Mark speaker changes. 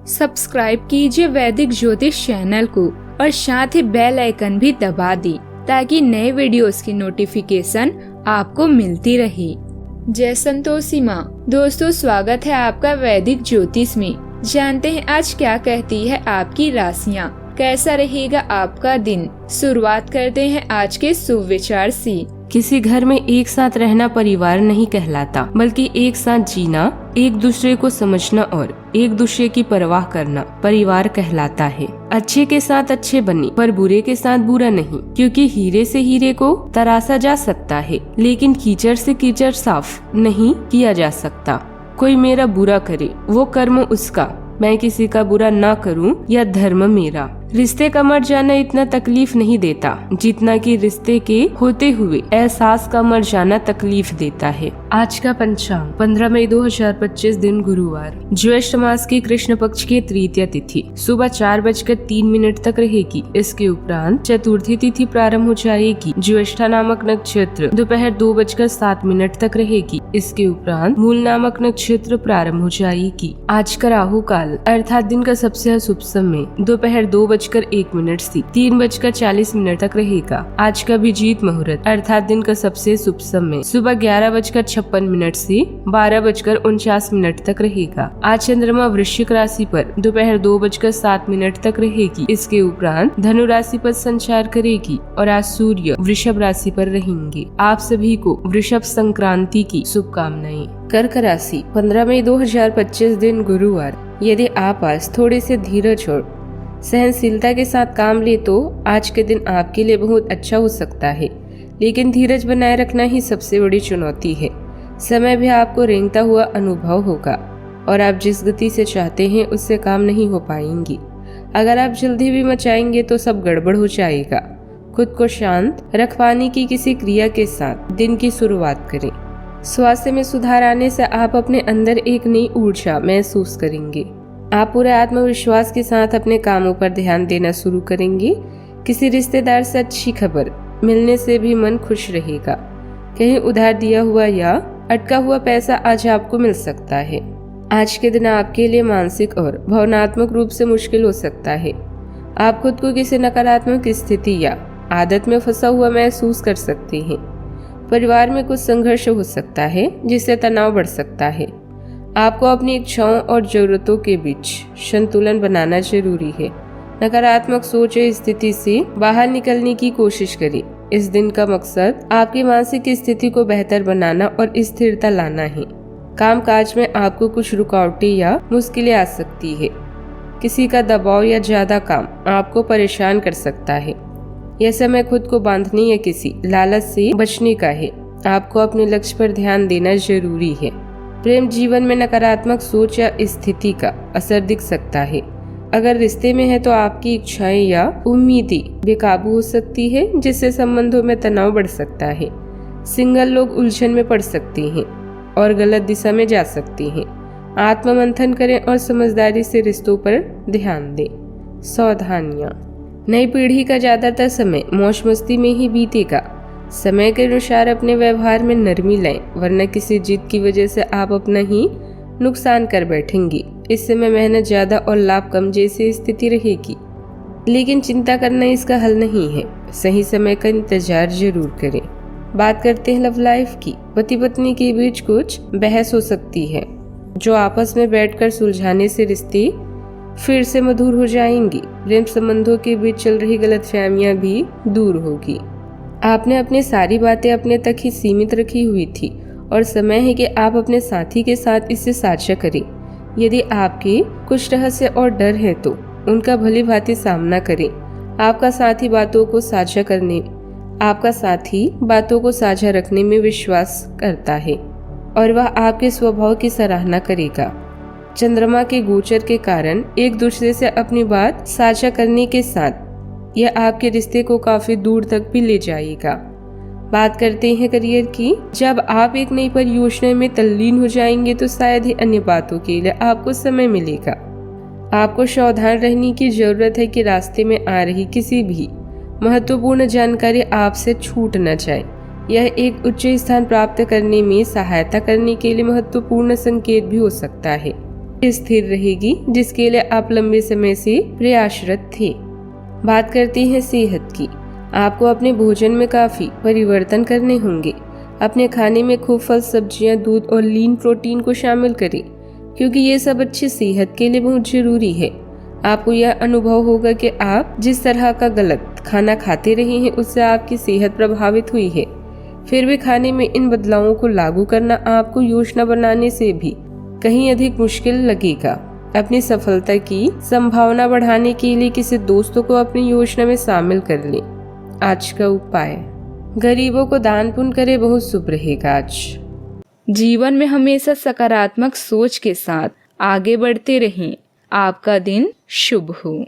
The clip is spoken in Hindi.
Speaker 1: सब्सक्राइब कीजिए वैदिक ज्योतिष चैनल को और साथ ही बेल आइकन भी दबा दी ताकि नए वीडियोस की नोटिफिकेशन आपको मिलती रहे। जय संतोषी माँ। दोस्तों, स्वागत है आपका वैदिक ज्योतिष में। जानते हैं आज क्या कहती है आपकी राशियाँ, कैसा रहेगा आपका दिन। शुरुआत करते हैं आज के शुभ विचार से।
Speaker 2: किसी घर में एक साथ रहना परिवार नहीं कहलाता, बल्कि एक साथ जीना, एक दूसरे को समझना और एक दूसरे की परवाह करना परिवार कहलाता है। अच्छे के साथ अच्छे बने पर बुरे के साथ बुरा नहीं, क्योंकि हीरे से हीरे को तराशा जा सकता है, लेकिन कीचड़ से कीचड़ साफ नहीं किया जा सकता। कोई मेरा बुरा करे वो कर्म उसका, मैं किसी का बुरा ना करूं यह धर्म मेरा। रिश्ते का मर जाना इतना तकलीफ नहीं देता जितना कि रिश्ते के होते हुए एहसास का मर जाना तकलीफ देता है। आज का पंचांग 15 मई 2025 दिन गुरुवार, ज्येष्ठ मास की कृष्ण पक्ष की तृतीया तिथि सुबह 4:03 तक रहेगी। इसके उपरांत चतुर्थी तिथि प्रारंभ हो जाएगी। ज्येष्ठा नामक नक्षत्र दोपहर 2:07 तक रहेगी। इसके उपरांत मूल नामक नक्षत्र प्रारंभ हो जाएगी। आज का राहु काल अर्थात दिन का सबसे अशुभ समय दोपहर 2:01 से 3:40 तक रहेगा। आज का अभिजीत मुहूर्त अर्थात दिन का सबसे शुभ समय सुबह 11:56 से 12:49 तक रहेगा। आज चंद्रमा वृश्चिक राशि पर दोपहर 2:07 तक रहेगी। इसके उपरांत धनु राशि पर संचार करेगी और आज सूर्य वृषभ राशि पर रहेंगे। आप सभी को वृषभ संक्रांति की शुभकामनाएं। कर्क राशि 15 मई 2025 दिन गुरुवार, यदि आप आज थोड़े से धीरज और सहनशीलता के साथ काम ले तो आज के दिन आपके लिए बहुत अच्छा हो सकता है, लेकिन धीरज बनाए रखना ही सबसे बड़ी चुनौती है। समय भी आपको रेंगता हुआ अनुभव होगा और आप जिस गति से चाहते हैं उससे काम नहीं हो पाएंगी। अगर आप जल्दी भी मचाएंगे तो सब गड़बड़ हो जाएगा। खुद को शांत रख पाने की किसी क्रिया के साथ दिन की शुरुआत करें। स्वास्थ्य में सुधार आने से आप अपने अंदर एक नई ऊर्जा महसूस करेंगे। आप पूरे आत्मविश्वास के साथ अपने कामों पर ध्यान देना शुरू करेंगे। किसी रिश्तेदार से अच्छी खबर मिलने से भी मन खुश रहेगा। कहीं उधार दिया हुआ या अटका हुआ पैसा आज आपको मिल सकता है। आज के दिन आपके लिए मानसिक और भावनात्मक रूप से मुश्किल हो सकता है। आप खुद को किसी नकारात्मक स्थिति या आदत में फंसा हुआ महसूस कर सकते हैं। परिवार में कुछ संघर्ष हो सकता है जिससे तनाव बढ़ सकता है। आपको अपनी इच्छाओं और जरूरतों के बीच संतुलन बनाना जरूरी है। नकारात्मक सोच या स्थिति से बाहर निकलने की कोशिश करें। इस दिन का मकसद आपकी मानसिक स्थिति को बेहतर बनाना और स्थिरता लाना है। कामकाज में आपको कुछ रुकावटें या मुश्किलें आ सकती है। किसी का दबाव या ज्यादा काम आपको परेशान कर सकता है। यह समय खुद को बांधने या किसी लालच से बचने का है। आपको अपने लक्ष्य पर ध्यान देना जरूरी है। प्रेम जीवन में नकारात्मक सोच या स्थिति का असर दिख सकता है। अगर रिश्ते में है तो आपकी इच्छाएं या उम्मीदें बेकाबू हो सकती है, जिससे संबंधों में तनाव बढ़ सकता है। सिंगल लोग उलझन में पड़ सकते हैं और गलत दिशा में जा सकते हैं। आत्ममंथन करें और समझदारी से रिश्तों पर ध्यान दें। सावधानियां। नई पीढ़ी का ज्यादातर समय मौज मस्ती में ही बीतेगा। समय के अनुसार अपने व्यवहार में नरमी लाएं, वरना किसी जिद की वजह से आप अपना ही नुकसान कर बैठेंगी। इस समय मेहनत ज्यादा और लाभ कम जैसी स्थिति रहेगी, लेकिन चिंता करना इसका हल नहीं है। सही समय का इंतजार जरूर करें। बात करते हैं लव लाइफ की। पति पत्नी के बीच कुछ बहस हो सकती है, जो आपस में बैठकर सुलझाने से रिश्ते फिर से मधुर हो जाएंगी। प्रेम संबंधों के बीच चल रही गलतफहमियां भी दूर होगी। आपने अपनी सारी बातें अपने तक ही सीमित रखी हुई थी और समय है कि आप अपने साथी के साथ इसे साझा करें। यदि आपके कुछ रहस्य और डर है तो उनका भली भांति सामना करें। आपका साथी बातों को साझा रखने में विश्वास करता है और वह आपके स्वभाव की सराहना करेगा। चंद्रमा के गोचर के कारण एक दूसरे से अपनी बात साझा करने के साथ यह आपके रिश्ते को काफी दूर तक भी ले जाएगा। बात करते हैं करियर की। जब आप एक नई परियोजना में तल्लीन हो जाएंगे तो शायद ही अन्य बातों के लिए आपको समय मिलेगा। आपको सावधान रहने की जरूरत है कि रास्ते में आ रही किसी भी महत्वपूर्ण जानकारी आपसे छूट न जाए। यह एक उच्च स्थान प्राप्त करने में सहायता करने के लिए महत्वपूर्ण संकेत भी हो सकता है। स्थिर रहेगी, जिसके लिए आप लंबे समय से प्रयासरत थे। बात करते हैं सेहत की। आपको अपने भोजन में काफी परिवर्तन करने होंगे। अपने खाने में खूब फल, सब्जियां, दूध और लीन प्रोटीन को शामिल करें, क्योंकि ये सब अच्छी सेहत के लिए बहुत जरूरी है। आपको यह अनुभव होगा कि आप जिस तरह का गलत खाना खाते रहे हैं, उससे आपकी सेहत प्रभावित हुई है। फिर भी खाने में इन बदलावों को लागू करना आपको योजना बनाने से भी कहीं अधिक मुश्किल लगेगा। अपनी सफलता की संभावना बढ़ाने के लिए किसी दोस्तों को अपनी योजना में शामिल कर लें। आज का उपाय, गरीबों को दान पुण्य करे, बहुत शुभ रहेगा आज।
Speaker 1: जीवन में हमेशा सकारात्मक सोच के साथ आगे बढ़ते रहें। आपका दिन शुभ हो।